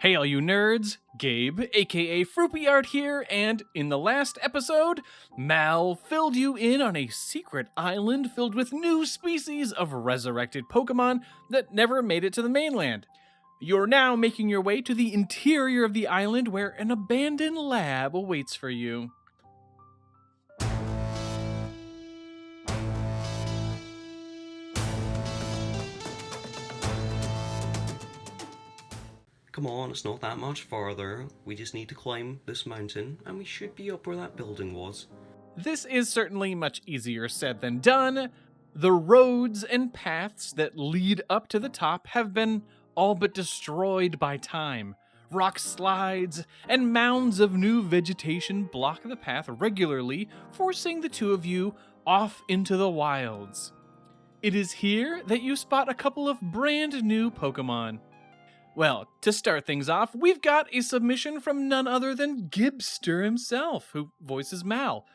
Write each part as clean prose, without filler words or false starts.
Hey all you nerds, Gabe, aka Froopy Art here, and in the last episode, Mal filled you in on a secret island filled with new species of resurrected Pokémon that never made it to the mainland. You're now making your way to the interior of the island where an abandoned lab awaits for you. Come on, it's not that much farther. We just need to climb this mountain, and we should be up where that building was. This is certainly much easier said than done. The roads and paths that lead up to the top have been all but destroyed by time. Rock slides and mounds of new vegetation block the path regularly, forcing the two of you off into the wilds. It is here that you spot a couple of brand new Pokémon. Well, to start things off, we've got a submission from none other than Gibster himself, who voices Mal.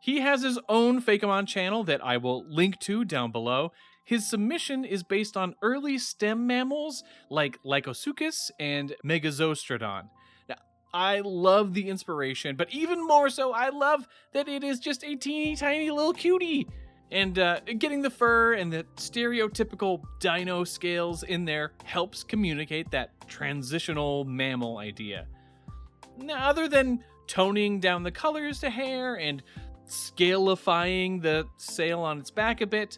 He has his own Fakemon channel that I will link to down below. His submission is based on early stem mammals like Lyzochus and Megazostrodon. Now, I love the inspiration, but even more so, I love that it is just a teeny tiny little cutie. And getting the fur and the stereotypical dino scales in there helps communicate that transitional mammal idea. Now, other than toning down the colors to hair and scalifying the sail on its back a bit,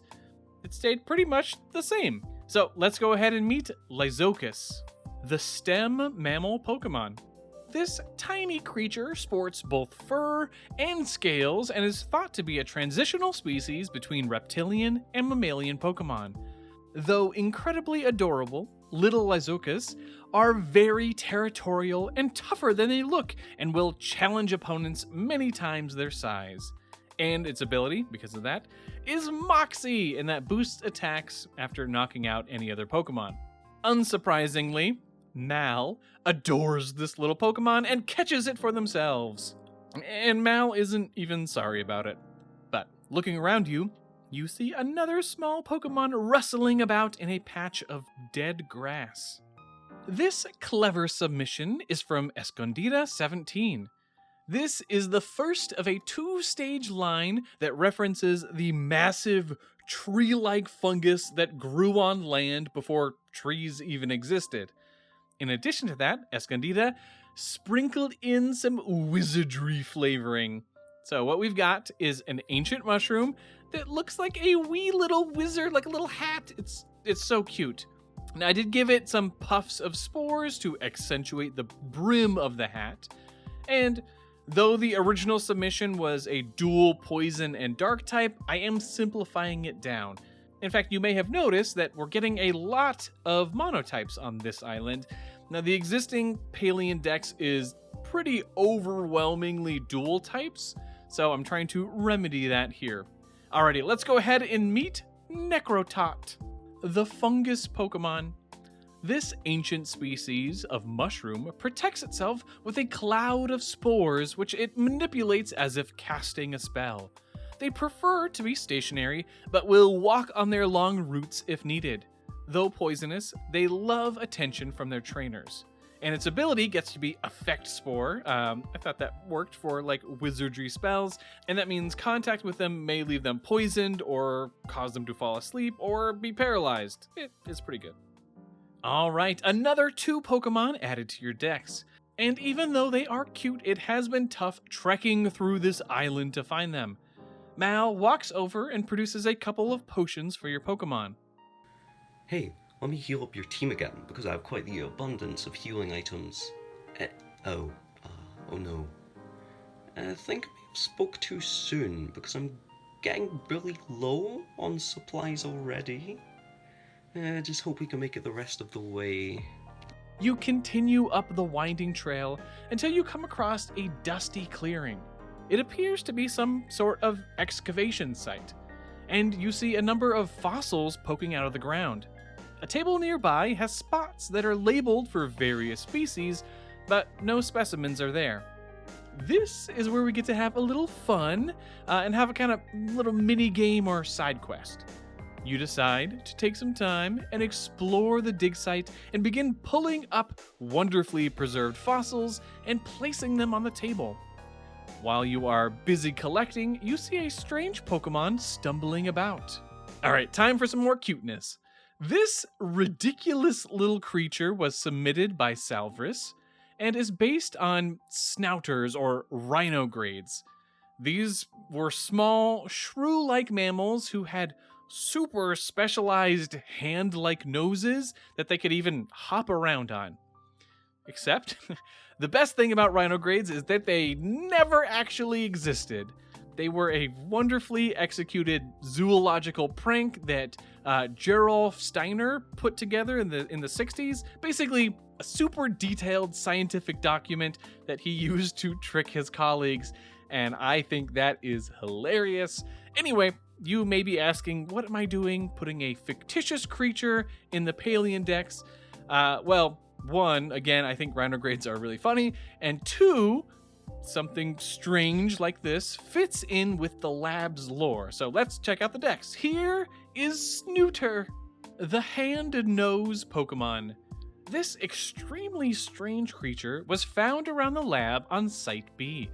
it stayed pretty much the same. So let's go ahead and meet Lyzochus, the stem mammal Pokemon. This tiny creature sports both fur and scales and is thought to be a transitional species between reptilian and mammalian Pokemon. Though incredibly adorable, little Lyzochus are very territorial and tougher than they look and will challenge opponents many times their size. And its ability, because of that, is Moxie, and that boosts attacks after knocking out any other Pokemon. Unsurprisingly, Mal adores this little Pokemon and catches it for themselves. And Mal isn't even sorry about it. But looking around you, you see another small Pokemon rustling about in a patch of dead grass. This clever submission is from Escondida17. This is the first of a two-stage line that references the massive tree-like fungus that grew on land before trees even existed. In addition to that, Escondida sprinkled in some wizardry flavoring. So what we've got is an ancient mushroom that looks like a wee little wizard, like a little hat. It's so cute. Now I did give it some puffs of spores to accentuate the brim of the hat. And though the original submission was a dual poison and dark type, I am simplifying it down. In fact, you may have noticed that we're getting a lot of monotypes on this island. Now, the existing Paleon Dex is pretty overwhelmingly dual types, so I'm trying to remedy that here. Alrighty, let's go ahead and meet Necrotot, the fungus Pokemon. This ancient species of mushroom protects itself with a cloud of spores, which it manipulates as if casting a spell. They prefer to be stationary, but will walk on their long roots if needed. Though poisonous, they love attention from their trainers. And its ability gets to be Effect Spore. I thought that worked for like wizardry spells, and that means contact with them may leave them poisoned or cause them to fall asleep or be paralyzed. It is pretty good. Alright, another two Pokemon added to your dex. And even though they are cute, it has been tough trekking through this island to find them. Mal walks over and produces a couple of potions for your Pokemon. Hey, let me heal up your team again, because I have quite the abundance of healing items. Oh no. I think I may have spoke too soon, because I'm getting really low on supplies already. Just hope we can make it the rest of the way. You continue up the winding trail until you come across a dusty clearing. It appears to be some sort of excavation site, and you see a number of fossils poking out of the ground. A table nearby has spots that are labeled for various species, but no specimens are there. This is where we get to have a little fun and have a kind of little mini game or side quest. You decide to take some time and explore the dig site and begin pulling up wonderfully preserved fossils and placing them on the table. While you are busy collecting, you see a strange Pokemon stumbling about. Alright, time for some more cuteness. This ridiculous little creature was submitted by Salvris and is based on Snouters or rhinogrades. These were small, shrew-like mammals who had super specialized hand-like noses that they could even hop around on. Except, the best thing about rhinogrades is that they never actually existed. They were a wonderfully executed zoological prank that Gerolf Steiner put together in the 60s. Basically, a super detailed scientific document that he used to trick his colleagues, and I think that is hilarious. Anyway, you may be asking, what am I doing putting a fictitious creature in the Paleon Dex? Well, one, again, I think rhinogrades are really funny, and two, something strange like this fits in with the lab's lore. So let's check out the Dex. Here is Snewter, the hand and nose Pokemon. This extremely strange creature was found around the lab on Site B.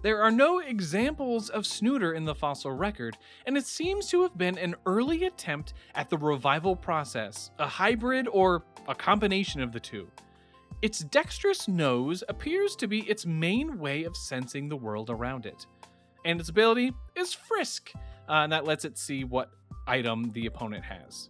There are no examples of Snewter in the fossil record, and it seems to have been an early attempt at the revival process, a hybrid or a combination of the two. Its dexterous nose appears to be its main way of sensing the world around it, and its ability is Frisk, and that lets it see what item the opponent has.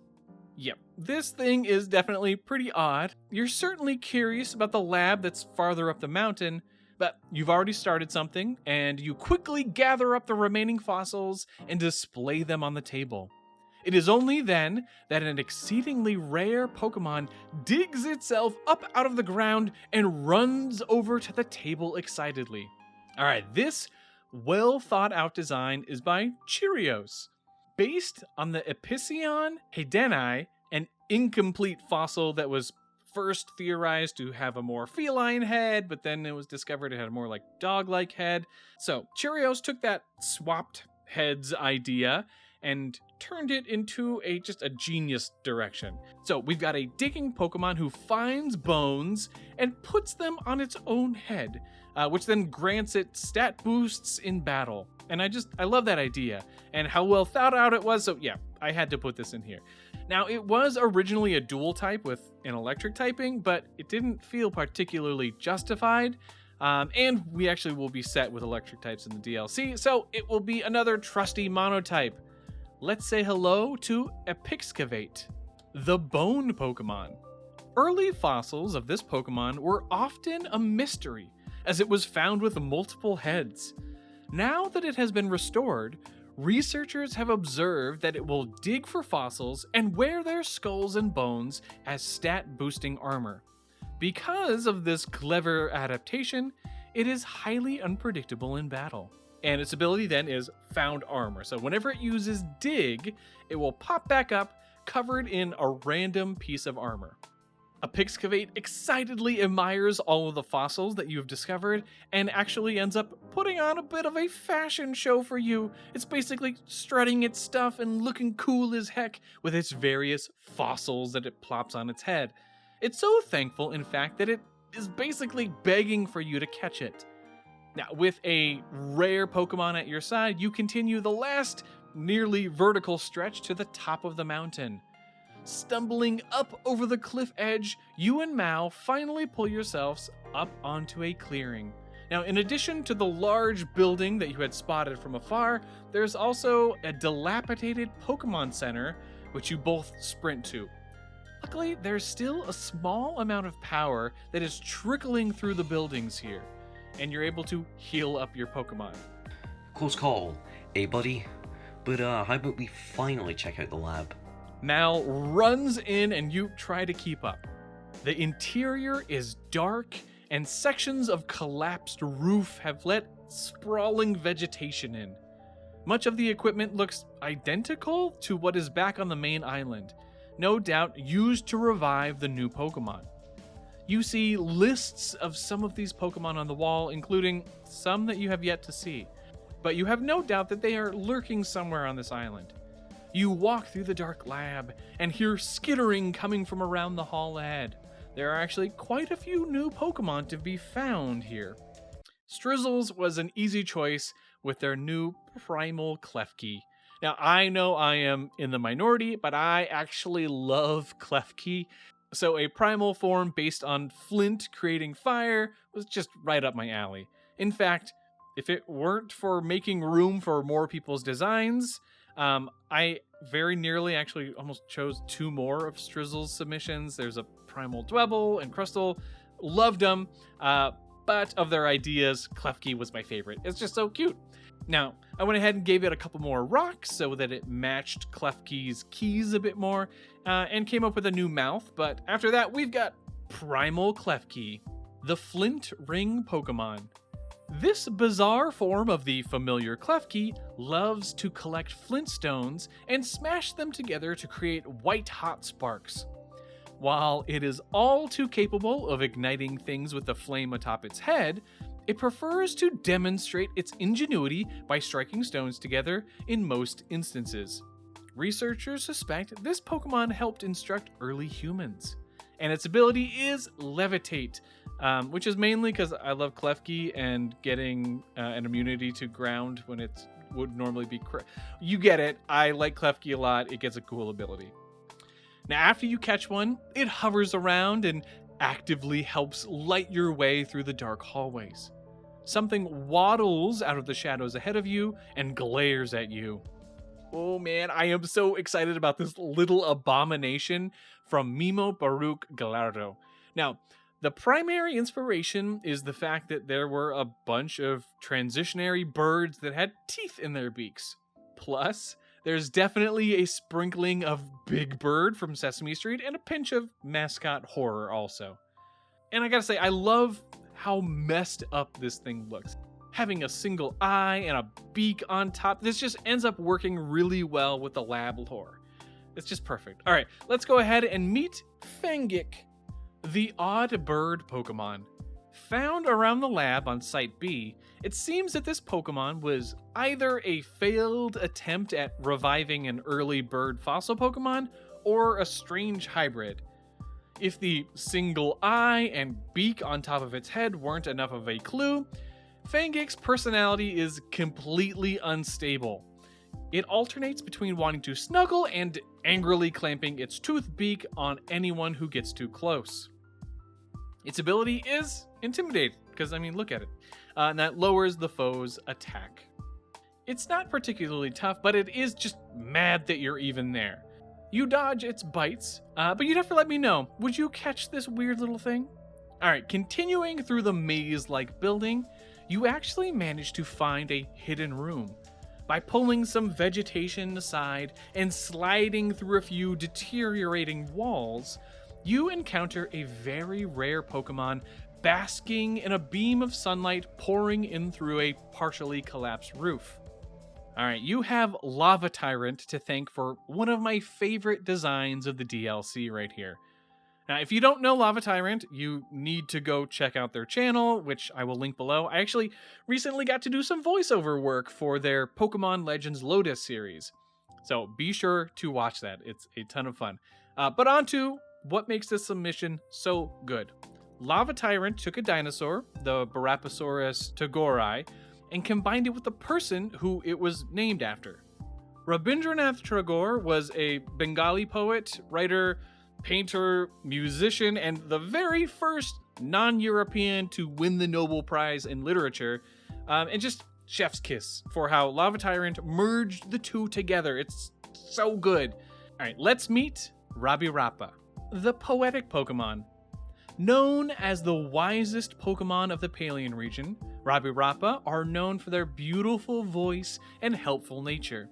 Yep, this thing is definitely pretty odd. You're certainly curious about the lab that's farther up the mountain, but you've already started something, and you quickly gather up the remaining fossils and display them on the table. It is only then that an exceedingly rare Pokemon digs itself up out of the ground and runs over to the table excitedly. Alright, this well thought out design is by Cherrios. Based on the Epicyon Haydeni, an incomplete fossil that was first theorized to have a more feline head, but then it was discovered it had a more like dog-like head. So Cherrios took that swapped heads idea and turned it into just a genius direction. So we've got a digging Pokemon who finds bones and puts them on its own head, which then grants it stat boosts in battle. And I love that idea and how well thought out it was. So yeah, I had to put this in here. Now, it was originally a dual type with an electric typing, but it didn't feel particularly justified. And we actually will be set with electric types in the DLC, so it will be another trusty monotype. Let's say hello to Expicavate, the bone Pokemon. Early fossils of this Pokemon were often a mystery, as it was found with multiple heads. Now that it has been restored, researchers have observed that it will dig for fossils and wear their skulls and bones as stat-boosting armor. Because of this clever adaptation, it is highly unpredictable in battle. And its ability then is Found Armor. So whenever it uses Dig, it will pop back up, covered in a random piece of armor. Expicavate excitedly admires all of the fossils that you have discovered and actually ends up putting on a bit of a fashion show for you. It's basically strutting its stuff and looking cool as heck with its various fossils that it plops on its head. It's so thankful, in fact, that it is basically begging for you to catch it. Now, with a rare Pokemon at your side, you continue the last nearly vertical stretch to the top of the mountain. Stumbling up over the cliff edge, you and Mao finally pull yourselves up onto a clearing. Now, in addition to the large building that you had spotted from afar, there's also a dilapidated Pokemon Center, which you both sprint to. Luckily, there's still a small amount of power that is trickling through the buildings here, and you're able to heal up your Pokemon. Close call, eh buddy? But how about we finally check out the lab? Mal runs in and you try to keep up. The interior is dark and sections of collapsed roof have let sprawling vegetation in. Much of the equipment looks identical to what is back on the main island, no doubt used to revive the new Pokemon. You see lists of some of these Pokemon on the wall, including some that you have yet to see, but you have no doubt that they are lurking somewhere on this island. You walk through the dark lab and hear skittering coming from around the hall ahead. There are actually quite a few new Pokemon to be found here. Strizzles was an easy choice with their new Primal Klefki. Now, I know I am in the minority, but I actually love Klefki. So a primal form based on flint creating fire was just right up my alley. In fact, if it weren't for making room for more people's designs, I very nearly actually almost chose 2 more of Strizzle's submissions. There's a Primal Dwebble and Crustle. Loved them, but of their ideas, Klefki was my favorite. It's just so cute. Now, I went ahead and gave it a couple more rocks so that it matched Klefki's keys a bit more, and came up with a new mouth, but after that, we've got Primal Klefki, the Flint Ring Pokemon. This bizarre form of the familiar Klefki loves to collect flintstones and smash them together to create white-hot sparks. While it is all too capable of igniting things with the flame atop its head, it prefers to demonstrate its ingenuity by striking stones together in most instances. Researchers suspect this Pokemon helped instruct early humans, and its ability is Levitate, which is mainly because I love Klefki and getting an immunity to ground when it would normally be... You get it. I like Klefki a lot. It gets a cool ability. Now, after you catch one, it hovers around and actively helps light your way through the dark hallways. Something waddles out of the shadows ahead of you and glares at you. Oh man, I am so excited about this little abomination from Mimo, Baruk, Gallardo. Now, the primary inspiration is the fact that there were a bunch of transitionary birds that had teeth in their beaks. Plus, there's definitely a sprinkling of Big Bird from Sesame Street and a pinch of mascot horror also. And I gotta say, I love how messed up this thing looks. Having a single eye and a beak on top, this just ends up working really well with the lab lore. It's just perfect. All right, let's go ahead and meet Fangick, the odd bird Pokemon. Found around the lab on Site B, it seems that this Pokemon was either a failed attempt at reviving an early bird fossil Pokemon or a strange hybrid. If the single eye and beak on top of its head weren't enough of a clue, Fangick's personality is completely unstable. It alternates between wanting to snuggle and angrily clamping its tooth beak on anyone who gets too close. Its ability is Intimidate, because, I mean, look at it. And that lowers the foe's attack. It's not particularly tough, but it is just mad that you're even there. You dodge its bites, but you'd have to let me know. Would you catch this weird little thing? Alright, continuing through the maze-like building, you actually manage to find a hidden room. By pulling some vegetation aside and sliding through a few deteriorating walls, you encounter a very rare Pokemon basking in a beam of sunlight pouring in through a partially collapsed roof. Alright, you have Lava Tyrant to thank for one of my favorite designs of the DLC right here. Now, if you don't know Lava Tyrant, you need to go check out their channel, which I will link below. I actually recently got to do some voiceover work for their Pokemon Legends Lotus series. So be sure to watch that. It's a ton of fun. But on to what makes this submission so good. Lava Tyrant took a dinosaur, the Barapasaurus Tagorai, and combined it with the person who it was named after. Rabindranath Tagore was a Bengali poet, writer, painter, musician, and the very first non-European to win the Nobel Prize in Literature, and just chef's kiss for how Lava Tyrant merged the two together. It's so good. All right, let's meet Rabirapa, the poetic Pokemon. Known as the wisest Pokemon of the Palean region, Rabirapa are known for their beautiful voice and helpful nature.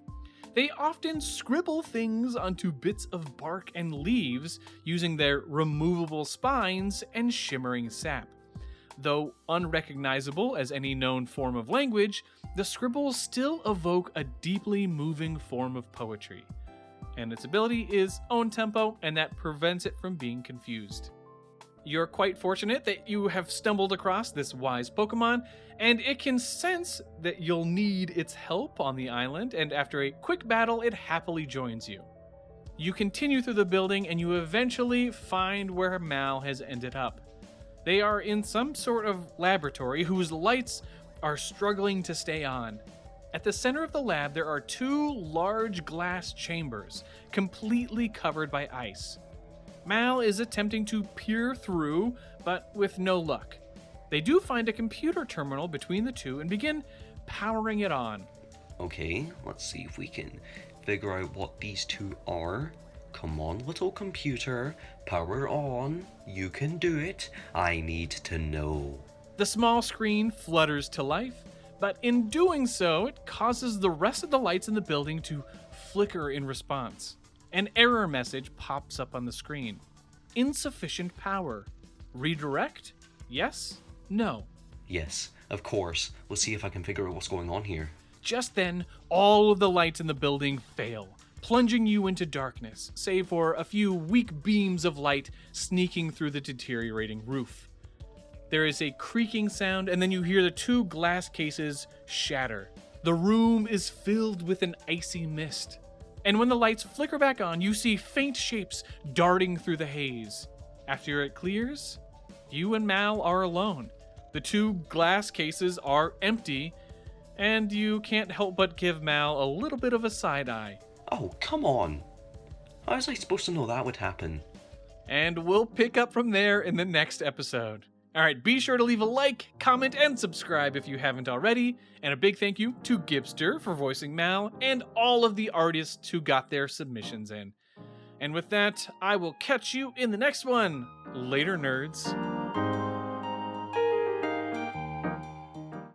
They often scribble things onto bits of bark and leaves using their removable spines and shimmering sap. Though unrecognizable as any known form of language, the scribbles still evoke a deeply moving form of poetry. And its ability is own tempo, and that prevents it from being confused. You're quite fortunate that you have stumbled across this wise Pokemon, and it can sense that you'll need its help on the island, and after a quick battle, it happily joins you. You continue through the building, and you eventually find where Mal has ended up. They are in some sort of laboratory whose lights are struggling to stay on. At the center of the lab, there are 2 large glass chambers, completely covered by ice. Mal is attempting to peer through, but with no luck. They do find a computer terminal between the 2 and begin powering it on. Okay, let's see if we can figure out what these 2 are. Come on, little computer, power on. You can do it. I need to know. The small screen flutters to life, but in doing so, it causes the rest of the lights in the building to flicker in response. An error message pops up on the screen. Insufficient power. Redirect? Yes? No. Yes, of course. Let's see if I can figure out what's going on here. Just then, all of the lights in the building fail, plunging you into darkness, save for a few weak beams of light sneaking through the deteriorating roof. There is a creaking sound, and then you hear the 2 glass cases shatter. The room is filled with an icy mist. And when the lights flicker back on, you see faint shapes darting through the haze. After it clears, you and Mal are alone. The 2 glass cases are empty, and you can't help but give Mal a little bit of a side eye. Oh, come on. How was I supposed to know that would happen? And we'll pick up from there in the next episode. Alright, be sure to leave a like, comment, and subscribe if you haven't already. And a big thank you to Gibster for voicing Mal, and all of the artists who got their submissions in. And with that, I will catch you in the next one. Later, nerds.